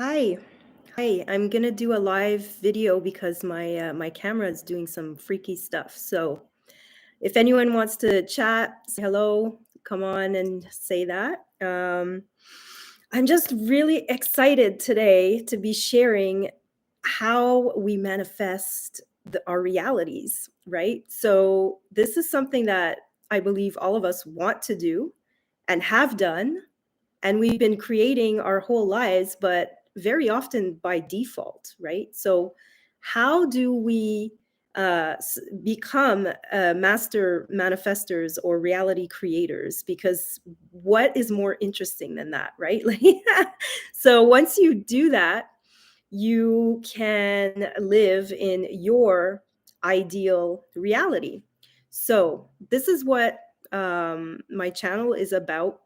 Hi. Hi. I'm gonna do a live video because my camera is doing some freaky stuff. So if anyone wants to chat, say hello, come on and say that. I'm just really excited today to be sharing how we manifest our realities, right? So this is something that I believe all of us want to do and have done, and we've been creating our whole lives, but very often by default, right? So how do we become master manifestors or reality creators? Because what is more interesting than that, right? Like, so once you do that, you can live in your ideal reality. So this is what my channel is about.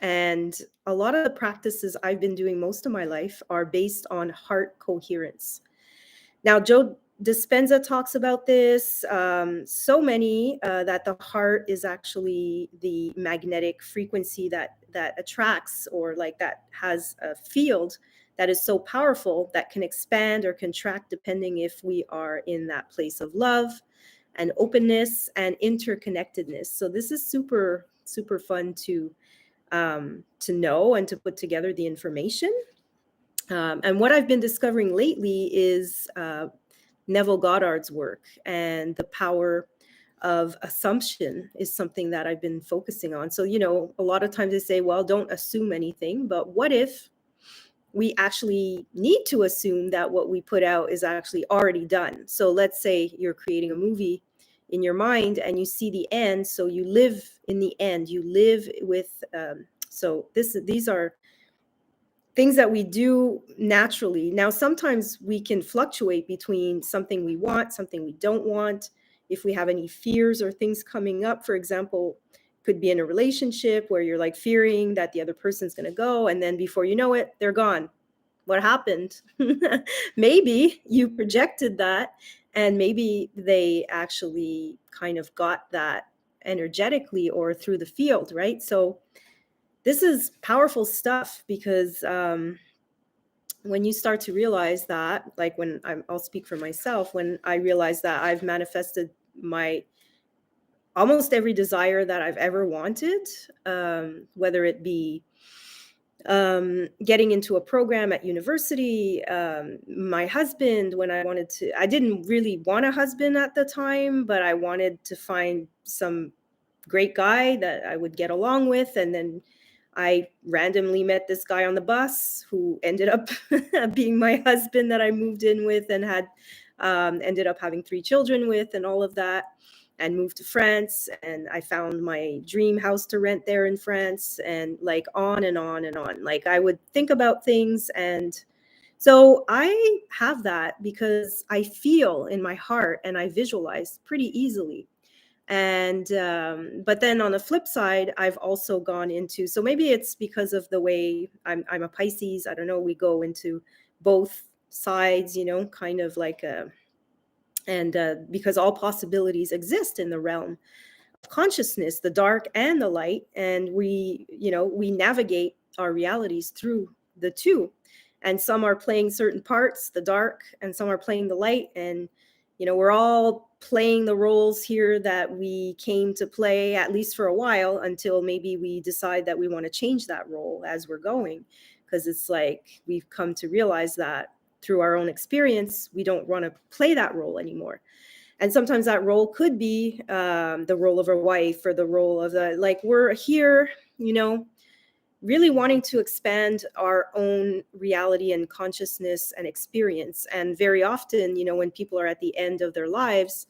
And a lot of the practices I've been doing most of my life are based on heart coherence. Now, Joe Dispenza talks about this so many that the heart is actually the magnetic frequency that attracts, or like that has a field that is so powerful that can expand or contract depending if we are in that place of love and openness and interconnectedness. So this is super fun to know and to put together the information. And what I've been discovering lately is Neville Goddard's work, and the power of assumption is something that I've been focusing on. So, a lot of times they say, well, don't assume anything, but what if we actually need to assume that what we put out is actually already done? So, let's say you're creating a movie in your mind and you see the end, so you live in the end, you live with, these are things that we do naturally. Now, sometimes we can fluctuate between something we want, something we don't want. If we have any fears or things coming up, for example, could be in a relationship where you're like fearing that the other person's going to go, and then before you know it, they're gone. What happened? Maybe you projected that, and maybe they actually kind of got that energetically or through the field, right? So this is powerful stuff because when you start to realize that, like I'll speak for myself, when I realized that I've manifested my almost every desire that I've ever wanted, whether it be getting into a program at university, my husband, when I didn't really want a husband at the time, but I wanted to find some great guy that I would get along with. And then I randomly met this guy on the bus who ended up being my husband that I moved in with and had ended up having 3 children with and all of that, and moved to France. And I found my dream house to rent there in France, and like on and on and on. Like I would think about things. And so I have that because I feel in my heart and I visualize pretty easily. And but then on the flip side, I've also gone into, so maybe it's because of the way I'm a Pisces, I don't know, we go into both sides, kind of like a, and because all possibilities exist in the realm of consciousness, the dark and the light, and we navigate our realities through the two. And some are playing certain parts, the dark, and some are playing the light. And we're all playing the roles here that we came to play, at least for a while, until maybe we decide that we want to change that role as we're going, because it's like we've come to realize that through our own experience we don't want to play that role anymore. And sometimes that role could be the role of a wife, or the role of like we're here, really wanting to expand our own reality and consciousness and experience. And very often, when people are at the end of their lives,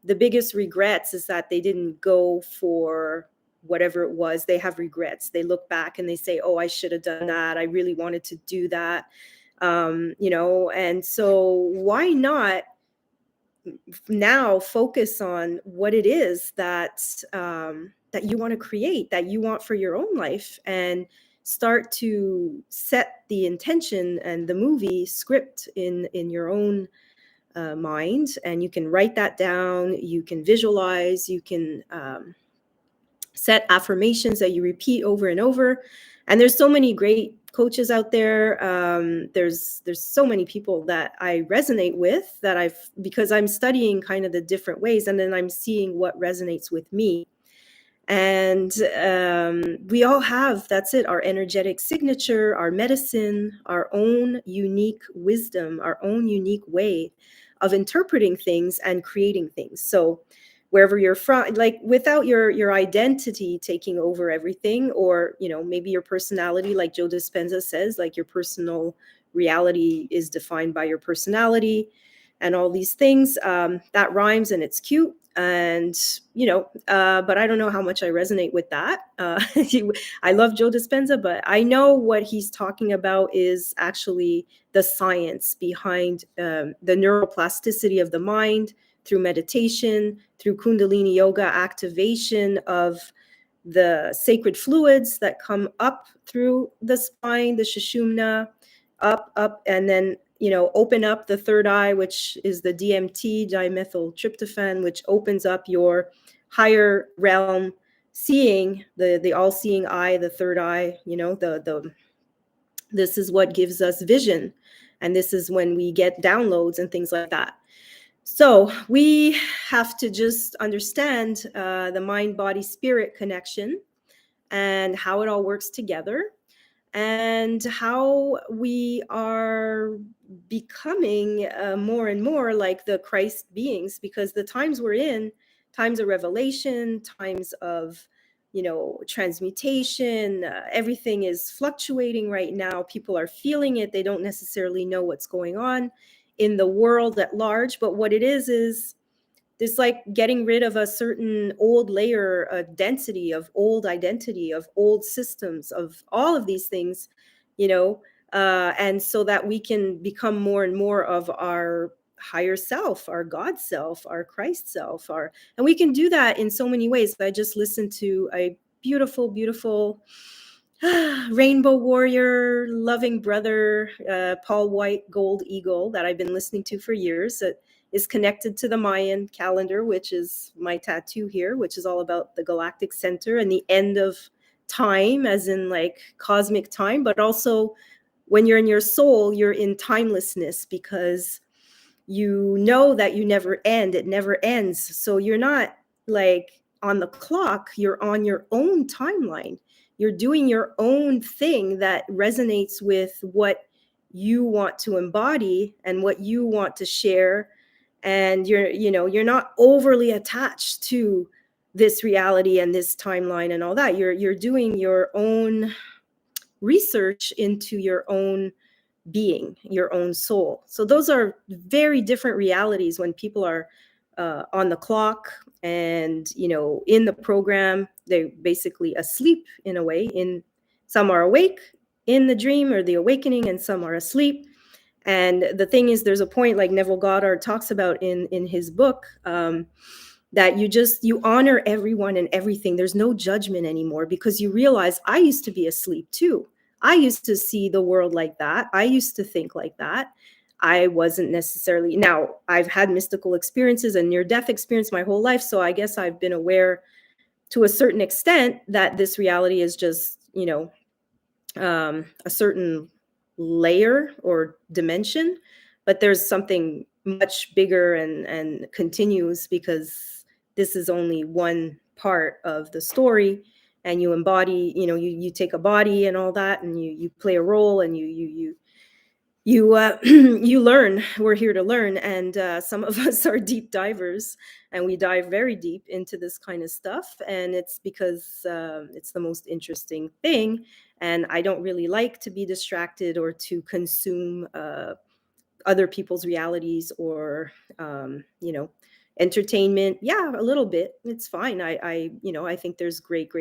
the biggest regrets is that they didn't go for whatever it was. They have regrets. They look back and they say, oh, I should have done that. I really wanted to do that. And so why not now focus on what it is that you want to create, that you want for your own life, and start to set the intention and the movie script in your own mind. And you can write that down, you can visualize, you can set affirmations that you repeat over and over. And there's so many great coaches out there. There's so many people that I resonate with, that because I'm studying kind of the different ways, and then I'm seeing what resonates with me. And we all have, that's it, our energetic signature, our medicine, our own unique wisdom, our own unique way of interpreting things and creating things. So wherever you're from, like, without your identity taking over everything, or maybe your personality, like Joe Dispenza says, like your personal reality is defined by your personality and all these things. That rhymes and it's cute. And but I don't know how much I resonate with that. I love Joe Dispenza, but I know what he's talking about is actually the science behind the neuroplasticity of the mind through meditation, through Kundalini yoga, activation of the sacred fluids that come up through the spine, the Sushumna, up, and then open up the third eye, which is the DMT, dimethyltryptophan, which opens up your higher realm seeing, the all-seeing eye, the third eye. This is what gives us vision, and this is when we get downloads and things like that. So we have to just understand the mind, body, spirit connection, and how it all works together, and how we are becoming more and more like the Christ beings, because the times we're in, times of revelation, times of transmutation, everything is fluctuating right now. People are feeling it. They don't necessarily know what's going on in the world at large, but what it is this, like, getting rid of a certain old layer, a density of old identity, of old systems, of all of these things, and so that we can become more and more of our higher self, our God self, our Christ self, and we can do that in so many ways. I just listened to a beautiful, beautiful rainbow warrior, loving brother, Paul White, Gold Eagle, that I've been listening to for years, that is connected to the Mayan calendar, which is my tattoo here, which is all about the galactic center and the end of time, as in like cosmic time, but also when you're in your soul, you're in timelessness, because you know that you never end, it never ends. So you're not like on the clock, you're on your own timeline. You're doing your own thing that resonates with what you want to embody and what you want to share. And you're not overly attached to this reality and this timeline and all that. You're doing your own research into your own being, your own soul. So those are very different realities when people are on the clock and in the program. They're basically asleep in a way. In some are awake in the dream or the awakening, and some are asleep. And the thing is, there's a point, like Neville Goddard talks about in his book, that you honor everyone and everything. There's no judgment anymore, because you realize, I used to be asleep too. I used to see the world like that. I used to think like that. I wasn't necessarily. Now, I've had mystical experiences and near-death experience my whole life, so I guess I've been aware to a certain extent that this reality is just, a certain layer or dimension, but there's something much bigger and continuous, because this is only one part of the story. And you embody, you take a body and all that, and you play a role, and you you learn. We're here to learn, and some of us are deep divers, and we dive very deep into this kind of stuff, and it's because it's the most interesting thing. And I don't really like to be distracted or to consume other people's realities, or entertainment. Yeah, a little bit, it's fine. I think there's great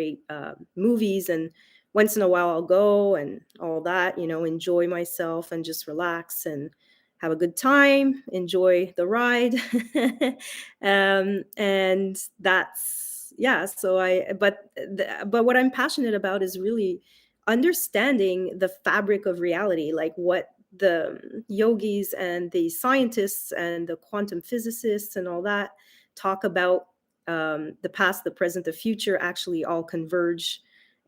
movies, and once in a while I'll go and all that, enjoy myself and just relax and have a good time, enjoy the ride. And that's, yeah. So but what I'm passionate about is really understanding the fabric of reality, like what the yogis and the scientists and the quantum physicists and all that talk about. The past, the present, the future actually all converge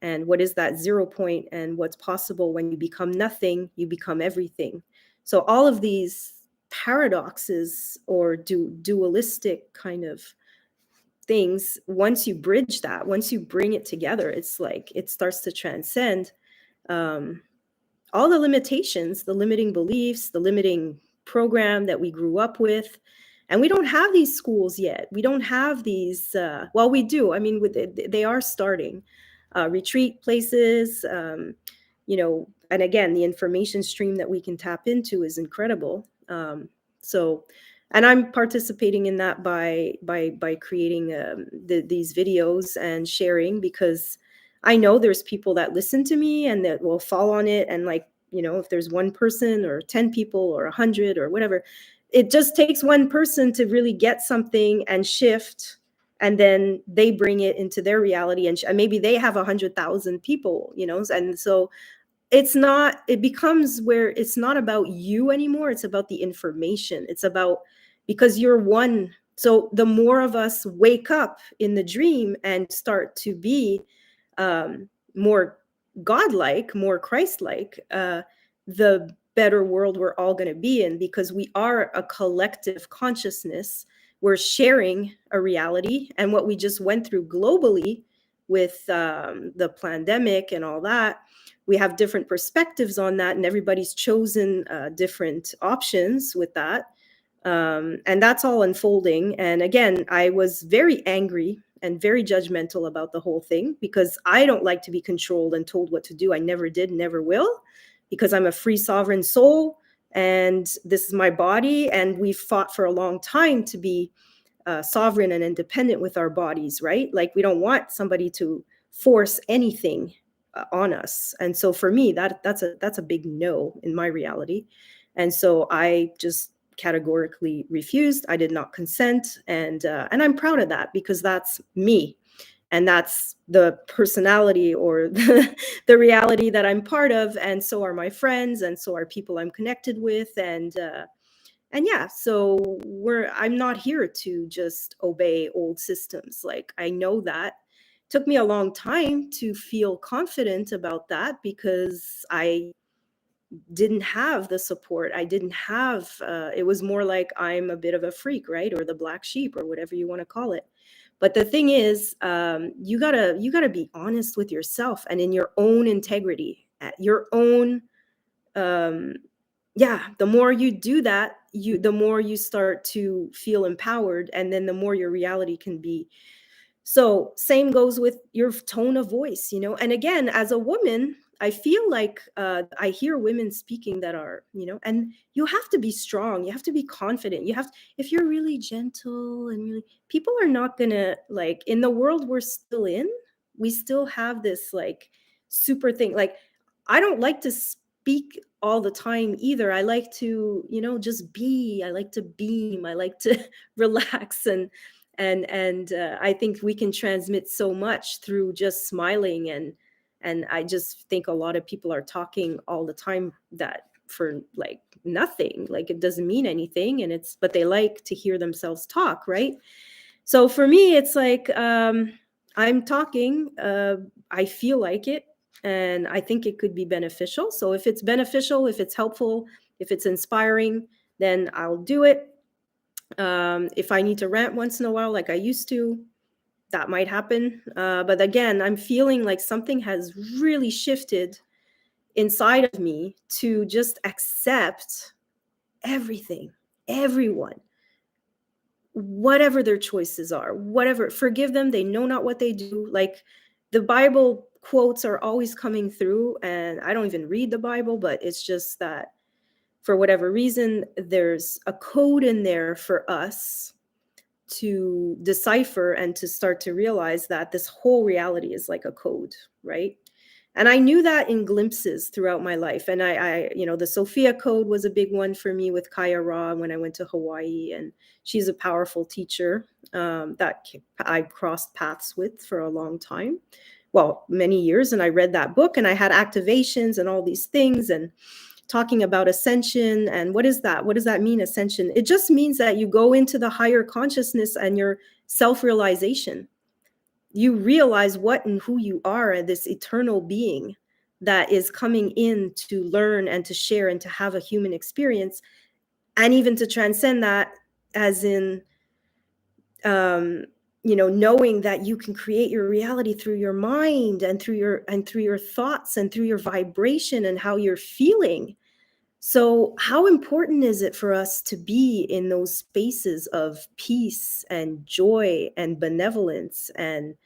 And what is that 0 point, and what's possible when you become nothing, you become everything. So all of these paradoxes or dualistic kind of things, once you bridge that, once you bring it together, it's like it starts to transcend um, all the limitations, the limiting beliefs, the limiting program that we grew up with. And we don't have these schools yet. We don't have these, well, we do. I mean, they are starting retreat places, and again, the information stream that we can tap into is incredible. So, and I'm participating in that by creating these videos and sharing, because I know there's people that listen to me and that will fall on it. And like, if there's one person or 10 people or 100 or whatever, it just takes one person to really get something and shift, and then they bring it into their reality, and maybe they have 100,000 people, and so it becomes where it's not about you anymore. It's about the information. It's about, because you're one. So the more of us wake up in the dream and start to be more godlike, more Christ-like, the better world we're all going to be in, because we are a collective consciousness. We're sharing a reality, and what we just went through globally with the pandemic and all that, we have different perspectives on that, and everybody's chosen different options with that. And that's all unfolding. And again, I was very angry and very judgmental about the whole thing, because I don't like to be controlled and told what to do. I never did, never will, because I'm a free sovereign soul, and this is my body, and we've fought for a long time to be sovereign and independent with our bodies, right? Like, we don't want somebody to force anything on us. And so for me, that's a big no in my reality. And so I just categorically refused. I did not consent, and I'm proud of that, because that's me, and that's the personality or the reality that I'm part of, and so are my friends, and so are people I'm connected with, and yeah, so I'm not here to just obey old systems. Like, I know that took me a long time to feel confident about that, because I didn't have the support. I didn't have, it was more like I'm a bit of a freak, right? Or the black sheep, or whatever you want to call it. But the thing is, you gotta be honest with yourself and in your own integrity, at your own, um, yeah. The more you do that, the more you start to feel empowered, and then the more your reality can be. So same goes with your tone of voice, and again, as a woman, I feel like I hear women speaking that are, and you have to be strong, you have to be confident, if you're really gentle and really, people are not gonna, like, in the world we're still in, we still have this like super thing. Like, I don't like to speak all the time either. I like to, just be. I like to beam. I like to relax, and I think we can transmit so much through just smiling, and I just think a lot of people are talking all the time that for like nothing, like it doesn't mean anything, but they like to hear themselves talk, right? So for me, it's like, I'm talking, I feel like it, and I think it could be beneficial. So if it's beneficial, if it's helpful, if it's inspiring, then I'll do it. If I need to rant once in a while, like I used to, that might happen. But again, I'm feeling like something has really shifted inside of me to just accept everything, everyone, whatever their choices are, whatever, forgive them. They know not what they do. Like, the Bible quotes are always coming through, and I don't even read the Bible, but it's just that for whatever reason, there's a code in there for us to decipher and to start to realize that this whole reality is like a code, right? And I knew that in glimpses throughout my life. And the Sophia code was a big one for me with Kaya Ra when I went to Hawaii. And she's a powerful teacher that I crossed paths with for a long time. Well, many years. And I read that book, and I had activations and all these things, and talking about ascension. And what is that? What does that mean, ascension? It just means that you go into the higher consciousness and your self-realization. you realize what and who you are, this eternal being that is coming in to learn and to share and to have a human experience, and even to transcend that, as in um knowing that you can create your reality through your mind and through your thoughts and through your vibration and how you're feeling. So how important is it for us to be in those spaces of peace and joy and benevolence? And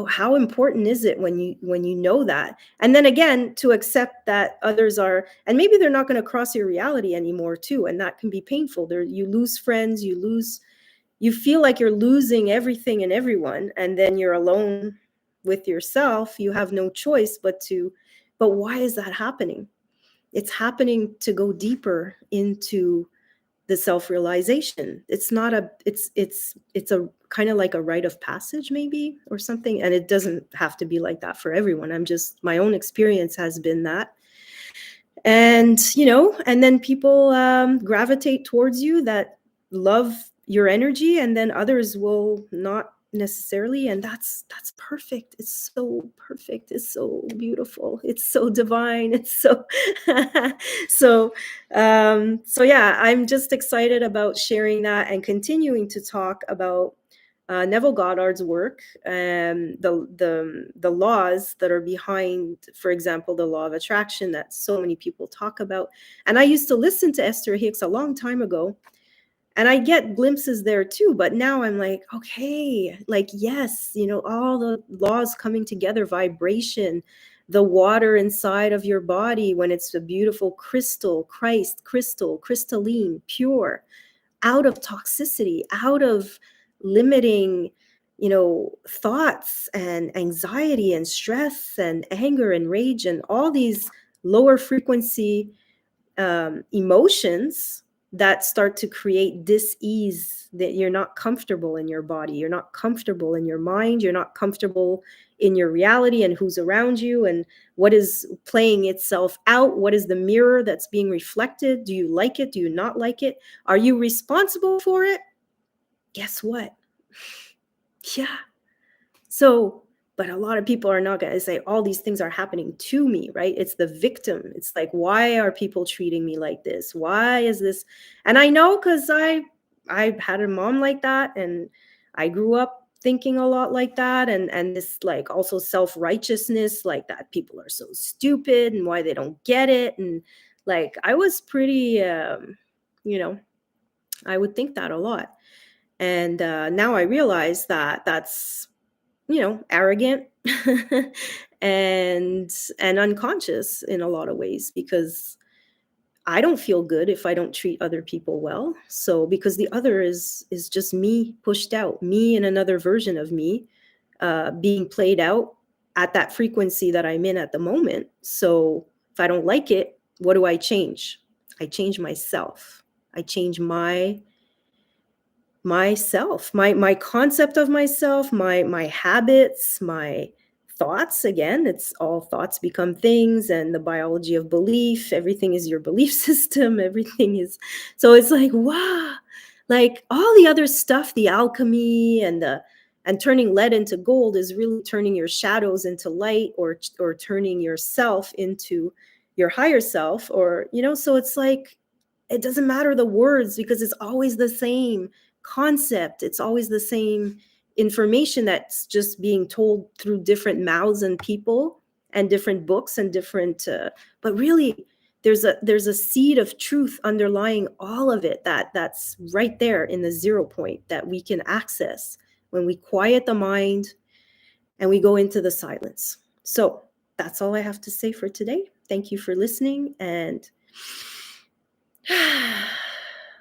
how important is it when you know that, and then again to accept that others are, and maybe they're not going to cross your reality anymore too, and that can be painful. There, you lose friends, you feel like you're losing everything and everyone, and then you're alone with yourself. You have no choice but why is that happening? It's happening to go deeper into the self-realization. It's not a it's a kind of like a rite of passage maybe, or something, and it doesn't have to be like that for everyone. I'm just, my own experience has been that. And and then people gravitate towards you that love your energy, and then others will not necessarily, and that's perfect. It's so perfect, it's so beautiful, it's so divine, it's so so yeah, I'm just excited about sharing that and continuing to talk about Neville Goddard's work, the laws that are behind, for example, the law of attraction that so many people talk about. And I used to listen to Esther Hicks a long time ago, and I get glimpses there too. But now I'm like, okay, like yes, all the laws coming together, vibration, the water inside of your body when it's a beautiful crystal, crystal, crystalline, pure, out of toxicity, out of limiting, thoughts and anxiety and stress and anger and rage and all these lower frequency emotions that start to create dis-ease, that you're not comfortable in your body, you're not comfortable in your mind, you're not comfortable in your reality and who's around you and what is playing itself out, what is the mirror that's being reflected, do you like it, do you not like it, are you responsible for it? Guess what? Yeah. So, but a lot of people are not going to say all these things are happening to me, right? It's the victim. It's like, why are people treating me like this? Why is this? And I know, because I had a mom like that, and I grew up thinking a lot like that, and this like also self-righteousness, like that people are so stupid and why they don't get it. And like I was pretty you know, I would think that a lot. And now I realize that that's arrogant and unconscious in a lot of ways, because I don't feel good if I don't treat other people well. So because the other is just me pushed out, me and another version of me being played out at that frequency that I'm in at the moment. So if I don't like it, what do I change? I change myself. I change myself, my concept of myself, my habits, my thoughts. Again, it's all thoughts become things, and the biology of belief, everything is your belief system, everything is. So it's like, wow, like all the other stuff, the alchemy and turning lead into gold is really turning your shadows into light, or turning yourself into your higher self, or so it's like it doesn't matter the words, because it's always the same concept. It's always the same information that's just being told through different mouths and people and different books and different but really there's a seed of truth underlying all of it, that's right there in the 0 point that we can access when we quiet the mind and we go into the silence. So that's all I have to say for today. Thank you for listening, and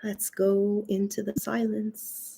let's go into the silence.